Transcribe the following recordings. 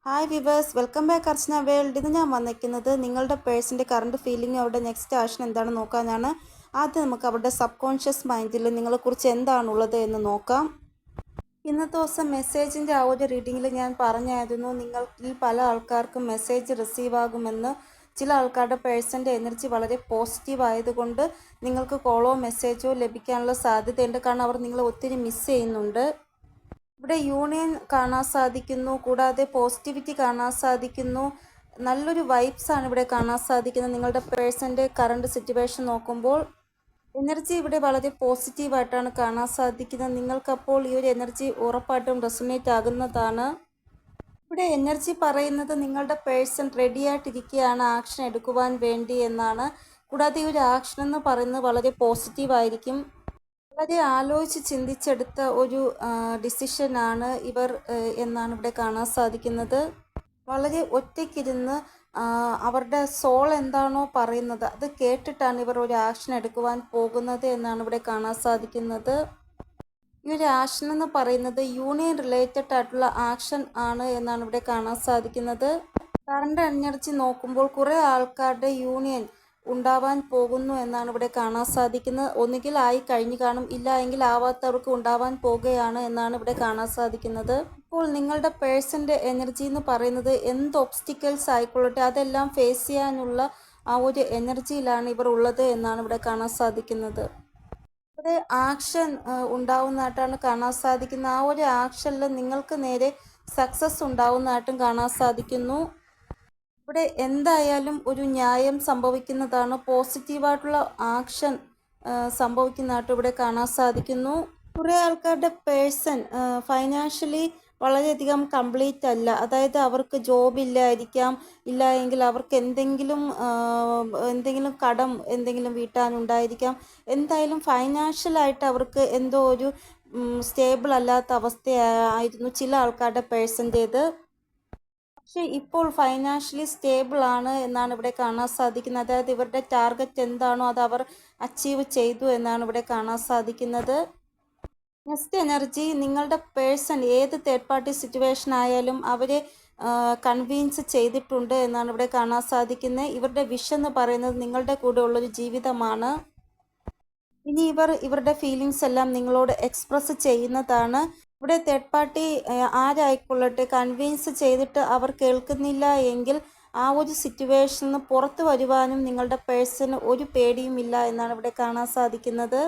Hi viewers, welcome back അർച്ചന world. ഇത് ഞാൻ വന്നിരിക്കുന്നത് നിങ്ങളുടെ പേഴ്സിൻ്റെ കറണ്ട് ഫീലിംഗ് അവരുടെ നെക്സ്റ്റ് ആക്ഷൻ എന്താണെന്ന് നോക്കാനാണ്. ആദ്യം നമുക്ക് അവരുടെ സബ് കോൺഷ്യസ് മൈൻഡിൽ നിങ്ങളെക്കുറിച്ച് എന്താണുള്ളത് എന്ന് നോക്കാം. ഇന്നത്തെ ദിവസം മെസ്സേജിൻ്റെ ആ ഒരു റീഡിങ്ങിൽ ഞാൻ പറഞ്ഞായിരുന്നു നിങ്ങൾക്ക് പല ആൾക്കാർക്കും മെസ്സേജ് റിസീവ് ആകുമെന്ന്. ചില ആൾക്കാരുടെ പേഴ്സൻ്റെ എനർജി വളരെ പോസിറ്റീവ് ആയതുകൊണ്ട് നിങ്ങൾക്ക് കോളോ മെസ്സേജോ ലഭിക്കാനുള്ള സാധ്യതയുണ്ട്. കാരണം അവർ നിങ്ങളെ ഒത്തിരി മിസ് ചെയ്യുന്നുണ്ട്. ഇവിടെ യൂണിയൻ കാണാൻ സാധിക്കുന്നു, കൂടാതെ പോസിറ്റിവിറ്റി കാണാൻ സാധിക്കുന്നു. നല്ലൊരു വൈബ്സാണ് ഇവിടെ കാണാൻ സാധിക്കുന്നത്. നിങ്ങളുടെ പേഴ്സൻ്റെ കറണ്ട് സിറ്റുവേഷൻ നോക്കുമ്പോൾ എനർജി ഇവിടെ വളരെ പോസിറ്റീവായിട്ടാണ് കാണാൻ സാധിക്കുന്നത്. നിങ്ങൾക്കപ്പോൾ ഈ ഒരു എനർജി ഉറപ്പായിട്ടും റെസൊനേറ്റ് ആകുന്നതാണ്. ഇവിടെ എനർജി പറയുന്നത് നിങ്ങളുടെ പേഴ്സൺ റെഡി ആയിട്ടിരിക്കുകയാണ് ആക്ഷൻ എടുക്കുവാൻ വേണ്ടി എന്നാണ്. കൂടാതെ ഈ ഒരു ആക്ഷൻ എന്ന് പറയുന്നത് വളരെ പോസിറ്റീവായിരിക്കും. വളരെ ആലോചിച്ച് ചിന്തിച്ചെടുത്ത ഒരു ഡിസിഷനാണ് ഇവർ എന്നാണ് ഇവിടെ കാണാൻ സാധിക്കുന്നത്. വളരെ ഒറ്റയ്ക്കിരുന്ന് അവരുടെ സോൾ എന്താണോ പറയുന്നത് അത് കേട്ടിട്ടാണ് ഇവർ ഒരു ആക്ഷൻ എടുക്കുവാൻ പോകുന്നത് എന്നാണ് ഇവിടെ കാണാൻ സാധിക്കുന്നത്. ഈ ഒരു ആക്ഷൻ എന്ന് പറയുന്നത് യൂണിയൻ റിലേറ്റഡ് ആയിട്ടുള്ള ആക്ഷൻ ആണ് എന്നാണ് ഇവിടെ കാണാൻ സാധിക്കുന്നത്. കറണ്ട് എനർജി നോക്കുമ്പോൾ കുറേ ആൾക്കാരുടെ യൂണിയൻ ഉണ്ടാവാൻ പോകുന്നു എന്നാണ് ഇവിടെ കാണാൻ സാധിക്കുന്നത്. ഒന്നുകിൽ ആയി കഴിഞ്ഞു കാണും, ഇല്ല എങ്കിൽ ആവാത്തവർക്ക് ഉണ്ടാവാൻ പോകുകയാണ് എന്നാണ് ഇവിടെ കാണാൻ സാധിക്കുന്നത്. ഇപ്പോൾ നിങ്ങളുടെ പേഴ്സൻ്റെ എനർജി എന്ന് പറയുന്നത് എന്ത് ഒബ്സ്റ്റിക്കൽസ് ആയിക്കൊള്ളട്ടെ അതെല്ലാം ഫേസ് ചെയ്യാനുള്ള ആ ഒരു എനർജിയിലാണ് ഇവർ ഉള്ളത് എന്നാണ് ഇവിടെ കാണാൻ സാധിക്കുന്നത്. ഇവിടെ ആക്ഷൻ ഉണ്ടാവുന്നതായിട്ടാണ് കാണാൻ സാധിക്കുന്നത്. ആ ഒരു ആക്ഷനിൽ നിങ്ങൾക്ക് നേരെ സക്സസ് ഉണ്ടാവുന്നതായിട്ടും കാണാൻ സാധിക്കുന്നു. ഇവിടെ എന്തായാലും ഒരു ന്യായം സംഭവിക്കുന്നതാണ്. പോസിറ്റീവായിട്ടുള്ള ആക്ഷൻ സംഭവിക്കുന്നതായിട്ട് ഇവിടെ കാണാൻ സാധിക്കുന്നു. കുറേ ആൾക്കാരുടെ പേഴ്സൺ ഫൈനാൻഷ്യലി വളരെയധികം കംപ്ലീറ്റ് അല്ല. അതായത് അവർക്ക് ജോബ് ഇല്ലായിരിക്കാം, ഇല്ല എങ്കിൽ അവർക്ക് എന്തെങ്കിലും കടം എന്തെങ്കിലും വീട്ടാനുണ്ടായിരിക്കാം. എന്തായാലും ഫൈനാൻഷ്യലായിട്ട് അവർക്ക് എന്തോ ഒരു സ്റ്റേബിൾ അല്ലാത്ത അവസ്ഥയായിരുന്നു ചില ആൾക്കാരുടെ പേഴ്സൻ്റേത്. പക്ഷേ ഇപ്പോൾ ഫൈനാൻഷ്യലി സ്റ്റേബിൾ ആണ് എന്നാണ് ഇവിടെ കാണാൻ സാധിക്കുന്നത്. അതായത് ഇവരുടെ ടാർഗറ്റ് എന്താണോ അത് അവർ അച്ചീവ് ചെയ്തു എന്നാണ് ഇവിടെ കാണാൻ സാധിക്കുന്നത്. നെക്സ്റ്റ് എനർജി നിങ്ങളുടെ പേഴ്സൺ ഏത് തേർഡ് പാർട്ടി സിറ്റുവേഷൻ ആയാലും അവരെ കൺവീൻസ് ചെയ്തിട്ടുണ്ട് എന്നാണ് ഇവിടെ കാണാൻ സാധിക്കുന്നത്. ഇവരുടെ വിഷ് എന്ന് പറയുന്നത് നിങ്ങളുടെ കൂടെ ഉള്ളൊരു ജീവിതമാണ്. ഇനി ഇവരുടെ ഫീലിങ്സ് എല്ലാം നിങ്ങളോട് എക്സ്പ്രസ് ചെയ്യുന്നതാണ്. ഇവിടെ തേർഡ് പാർട്ടി ആരായിക്കൊള്ളട്ടെ കൺവിൻസ് ചെയ്തിട്ട് അവർ കേൾക്കുന്നില്ല എങ്കിൽ ആ ഒരു സിറ്റുവേഷനിൽ നിന്ന് പുറത്തു വരുവാനും നിങ്ങളുടെ പേഴ്സണ് ഒരു പേടിയുമില്ല എന്നാണ് ഇവിടെ കാണാൻ സാധിക്കുന്നത്.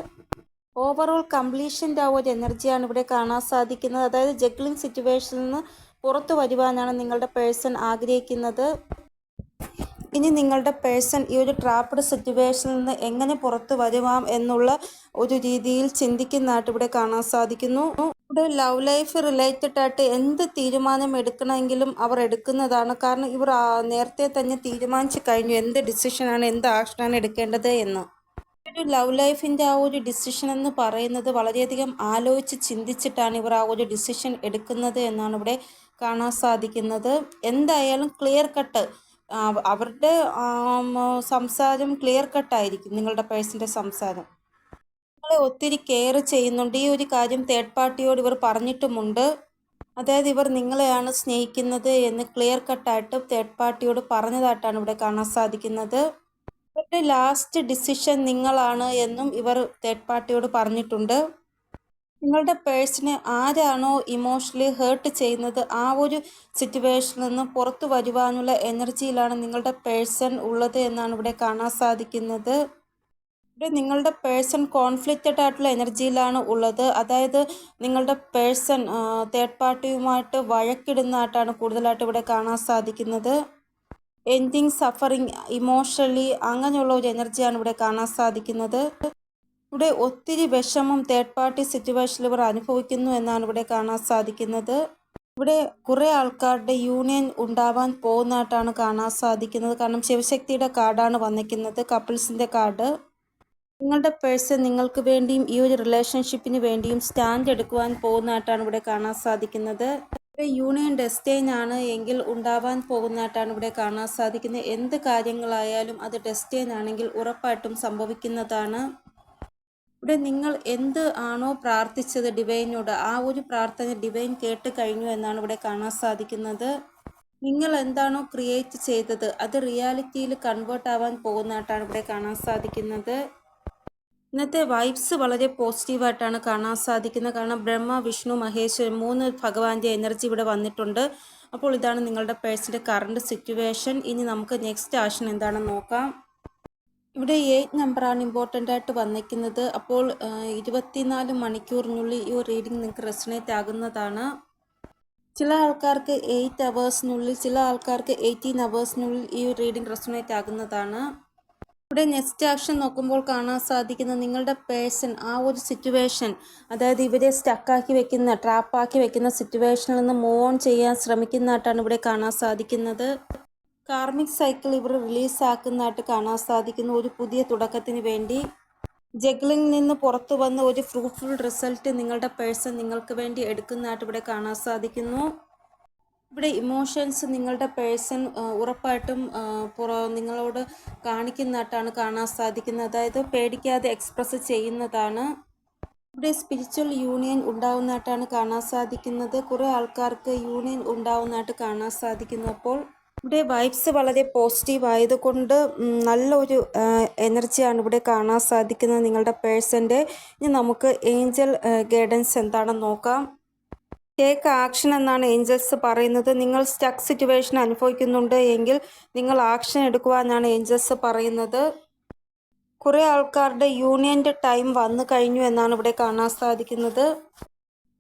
ഓവറോൾ കംപ്ലീഷൻ്റെ ആ ഒരു എനർജിയാണ് ഇവിടെ കാണാൻ സാധിക്കുന്നത്. അതായത് ജഗ്ലിംഗ് സിറ്റുവേഷനിൽ നിന്ന് പുറത്തു വരുവാനാണ് നിങ്ങളുടെ പേഴ്സൺ ആഗ്രഹിക്കുന്നത്. ഇനി നിങ്ങളുടെ പേഴ്സൺ ഈ ഒരു ട്രാപ്ഡ് സിറ്റുവേഷനിൽ നിന്ന് എങ്ങനെ പുറത്തു വരുവാം എന്നുള്ള ഒരു രീതിയിൽ ചിന്തിക്കുന്നതായിട്ട് ഇവിടെ കാണാൻ സാധിക്കുന്നു. ഇവിടെ ലവ് ലൈഫ് റിലേറ്റഡ് ആയിട്ട് എന്ത് തീരുമാനം എടുക്കണമെങ്കിലും അവർ എടുക്കുന്നതാണ്. കാരണം ഇവർ നേരത്തെ തന്നെ തീരുമാനിച്ചു കഴിഞ്ഞു എന്ത് ഡിസിഷനാണ് എന്ത് ആക്ഷനാണ് എടുക്കേണ്ടത് എന്ന്. ഒരു ലവ് ലൈഫിൻ്റെ ആ ഒരു ഡിസിഷൻ എന്ന് പറയുന്നത് വളരെയധികം ആലോചിച്ച് ചിന്തിച്ചിട്ടാണ് ഇവർ ആ ഒരു ഡിസിഷൻ എടുക്കുന്നത് എന്നാണ് ഇവിടെ കാണാൻ സാധിക്കുന്നത്. എന്തായാലും ക്ലിയർ കട്ട് അവരുടെ സംസാരം ക്ലിയർ കട്ടായിരിക്കും. നിങ്ങളുടെ പേഴ്സൻ്റെ സംസാരം നിങ്ങളെ ഒത്തിരി കെയർ ചെയ്യുന്നുണ്ട്. ഈ ഒരു കാര്യം തേർഡ് പാർട്ടിയോട് ഇവർ പറഞ്ഞിട്ടുമുണ്ട്. അതായത് ഇവർ നിങ്ങളെയാണ് സ്നേഹിക്കുന്നത് എന്ന് ക്ലിയർ കട്ടായിട്ട് തേർഡ് പാർട്ടിയോട് പറഞ്ഞതായിട്ടാണ് ഇവിടെ കാണാൻ സാധിക്കുന്നത്. ഇവരുടെ ലാസ്റ്റ് ഡിസിഷൻ നിങ്ങളാണ് എന്നും ഇവർ തേർഡ് പാർട്ടിയോട് പറഞ്ഞിട്ടുണ്ട്. നിങ്ങളുടെ പേഴ്സണെ ആരാണോ ഇമോഷണലി ഹേർട്ട് ചെയ്യുന്നത് ആ ഒരു സിറ്റുവേഷനിൽ നിന്ന് പുറത്തു വരുവാനുള്ള എനർജിയിലാണ് നിങ്ങളുടെ പേഴ്സൺ ഉള്ളത് എന്നാണ് ഇവിടെ കാണാൻ സാധിക്കുന്നത്. ഇവിടെ നിങ്ങളുടെ പേഴ്സൺ കോൺഫ്ലിക്റ്റഡ് ആയിട്ടുള്ള എനർജിയിലാണ് ഉള്ളത്. അതായത് നിങ്ങളുടെ പേഴ്സൺ തേർഡ് പാർട്ടിയുമായിട്ട് വഴക്കിടുന്നതായിട്ടാണ് കൂടുതലായിട്ട് ഇവിടെ കാണാൻ സാധിക്കുന്നത്. എൻഡിങ് സഫറിങ് ഇമോഷണലി അങ്ങനെയുള്ള ഒരു എനർജിയാണ് ഇവിടെ കാണാൻ സാധിക്കുന്നത്. ഇവിടെ ഒത്തിരി വിഷമം തേർഡ് പാർട്ടി സിറ്റുവേഷനിൽ ഇവർ അനുഭവിക്കുന്നു എന്നാണ് ഇവിടെ കാണാൻ സാധിക്കുന്നത്. ഇവിടെ കുറേ ആൾക്കാരുടെ യൂണിയൻ ഉണ്ടാവാൻ പോകുന്നതായിട്ടാണ് കാണാൻ സാധിക്കുന്നത്. കാരണം ശിവശക്തിയുടെ കാർഡാണ് വന്നിരിക്കുന്നത്, കപ്പിൾസിൻ്റെ കാർഡ്. നിങ്ങളുടെ പേഴ്സൺ നിങ്ങൾക്ക് വേണ്ടിയും ഈ ഒരു റിലേഷൻഷിപ്പിന് വേണ്ടിയും സ്റ്റാൻഡ് എടുക്കുവാൻ പോകുന്നതായിട്ടാണ് ഇവിടെ കാണാൻ സാധിക്കുന്നത്. ഇവിടെ യൂണിയൻ ഡെസ്റ്റൈൻ ആണ് എങ്കിൽ ഉണ്ടാവാൻ പോകുന്നതായിട്ടാണ് ഇവിടെ കാണാൻ സാധിക്കുന്നത്. എന്ത് കാര്യങ്ങളായാലും അത് ഡെസ്റ്റൈൻ ആണെങ്കിൽ ഉറപ്പായിട്ടും സംഭവിക്കുന്നതാണ്. ഇവിടെ നിങ്ങൾ എന്ത് ആണോ പ്രാർത്ഥിച്ചത് ഡിവൈനോട് ആ ഒരു പ്രാർത്ഥന ഡിവൈൻ കേട്ട് കഴിഞ്ഞു എന്നാണ് ഇവിടെ കാണാൻ സാധിക്കുന്നത്. നിങ്ങൾ എന്താണോ ക്രിയേറ്റ് ചെയ്തത് അത് റിയാലിറ്റിയിൽ കൺവേർട്ട് ആവാൻ പോകുന്നതായിട്ടാണ് ഇവിടെ കാണാൻ സാധിക്കുന്നത്. ഇന്നത്തെ വൈബ്സ് വളരെ പോസിറ്റീവായിട്ടാണ് കാണാൻ സാധിക്കുന്നത്. കാരണം ബ്രഹ്മ, വിഷ്ണു, മഹേശ്വരൻ 3 ഭഗവാന്റെ എനർജി ഇവിടെ വന്നിട്ടുണ്ട്. അപ്പോൾ ഇതാണ് നിങ്ങളുടെ പേഴ്സൻ്റെ കറണ്ട് സിറ്റുവേഷൻ. ഇനി നമുക്ക് നെക്സ്റ്റ് ആക്ഷൻ എന്താണെന്ന് നോക്കാം. ഇവിടെ 8 നമ്പറാണ് ഇമ്പോർട്ടൻ്റ് ആയിട്ട് വന്നിരിക്കുന്നത്. അപ്പോൾ 24 മണിക്കൂറിനുള്ളിൽ ഈ റീഡിംഗ് നിങ്ങൾക്ക് റെസണേറ്റ് ആകുന്നതാണ്. ചില ആൾക്കാർക്ക് 8 അവേഴ്സിനുള്ളിൽ, ചില ആൾക്കാർക്ക് 18 അവേഴ്സിനുള്ളിൽ ഈ റീഡിംഗ് റെസണേറ്റ് ആകുന്നതാണ്. ഇവിടെ നെക്സ്റ്റ് ആക്ഷൻ നോക്കുമ്പോൾ കാണാൻ സാധിക്കുന്ന നിങ്ങളുടെ പേഴ്സൺ ആ ഒരു സിറ്റുവേഷൻ, അതായത് ഇവരെ സ്റ്റക്കാക്കി വെക്കുന്ന, ട്രാപ്പാക്കി വെക്കുന്ന സിറ്റുവേഷനിൽ നിന്ന് മൂവ് ഓൺ ചെയ്യാൻ ശ്രമിക്കുന്നതായിട്ടാണ് ഇവിടെ കാണാൻ സാധിക്കുന്നത്. കാർമിക് സൈക്കിൾ ഇവർ റിലീസാക്കുന്നതായിട്ട് കാണാൻ സാധിക്കുന്നു. ഒരു പുതിയ തുടക്കത്തിന് വേണ്ടി ജഗ്ലിംഗ് നിന്ന് പുറത്തു വന്ന് ഒരു ഫ്രൂട്ട്ഫുൾ റിസൾട്ട് നിങ്ങളുടെ പേഴ്സൺ നിങ്ങൾക്ക് വേണ്ടി എടുക്കുന്നതായിട്ട് ഇവിടെ കാണാൻ സാധിക്കുന്നു. ഇവിടെ ഇമോഷൻസ് നിങ്ങളുടെ പേഴ്സൺ ഉറപ്പായിട്ടും നിങ്ങളോട് കാണിക്കുന്നതായിട്ടാണ് കാണാൻ സാധിക്കുന്നത്. അതായത് പേടിക്കാതെ എക്സ്പ്രസ് ചെയ്യുന്നതാണ്. ഇവിടെ സ്പിരിച്വൽ യൂണിയൻ ഉണ്ടാവുന്നതായിട്ടാണ് കാണാൻ സാധിക്കുന്നത്. കുറേ ആൾക്കാർക്ക് യൂണിയൻ ഉണ്ടാവുന്നതായിട്ട് കാണാൻ സാധിക്കുന്നു. അപ്പോൾ ഇവിടെ വൈബ്സ് വളരെ പോസിറ്റീവ് ആയതുകൊണ്ട് നല്ലൊരു എനർജിയാണ് ഇവിടെ കാണാൻ സാധിക്കുന്നത് നിങ്ങളുടെ പേഴ്സൻ്റെ. ഇനി നമുക്ക് ഏഞ്ചൽ ഗൈഡൻസ് എന്താണെന്ന് നോക്കാം. ടേക്ക് ആക്ഷൻ എന്നാണ് ഏഞ്ചൽസ് പറയുന്നത്. നിങ്ങൾ സ്റ്റക്ക് സിറ്റുവേഷൻ അനുഭവിക്കുന്നുണ്ട് എങ്കിൽ നിങ്ങൾ ആക്ഷൻ എടുക്കുവാനാണ് ഏഞ്ചൽസ് പറയുന്നത്. കുറേ ആൾക്കാരുടെ യൂണിയൻ്റെ ടൈം വന്നു കഴിഞ്ഞു എന്നാണ് ഇവിടെ കാണാൻ സാധിക്കുന്നത്.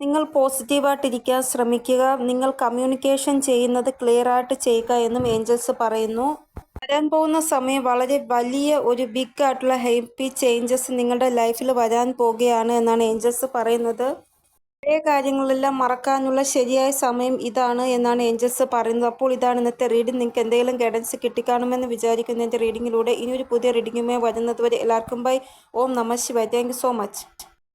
നിങ്ങൾ പോസിറ്റീവായിട്ടിരിക്കാൻ ശ്രമിക്കുക. നിങ്ങൾ കമ്മ്യൂണിക്കേഷൻ ചെയ്യുന്നത് ക്ലിയർ ആയിട്ട് ചെയ്യുക എന്നും ഏഞ്ചൽസ് പറയുന്നു. വരാൻ പോകുന്ന സമയം വളരെ വലിയ ഒരു ബിഗ് ആയിട്ടുള്ള ഹാപ്പി ചേഞ്ചസ് നിങ്ങളുടെ ലൈഫിൽ വരാൻ പോകുകയാണ് എന്നാണ് ഏഞ്ചൽസ് പറയുന്നത്. പഴയ കാര്യങ്ങളെല്ലാം മറക്കാനുള്ള ശരിയായ സമയം ഇതാണ് എന്നാണ് ഏഞ്ചൽസ് പറയുന്നത്. അപ്പോൾ ഇതാണ് ഇന്നത്തെ റീഡിംഗ്. നിങ്ങൾക്ക് എന്തെങ്കിലും ഗൈഡൻസ് കിട്ടിക്കാണുമെന്ന് വിചാരിക്കുന്നു എൻ്റെ റീഡിങ്ങിലൂടെ. ഇനിയൊരു പുതിയ റീഡിങ്ങുമായി വരുന്നത് വരെ എല്ലാവർക്കും ബൈ. ഓം നമഃ ശിവായ. Thank you so much.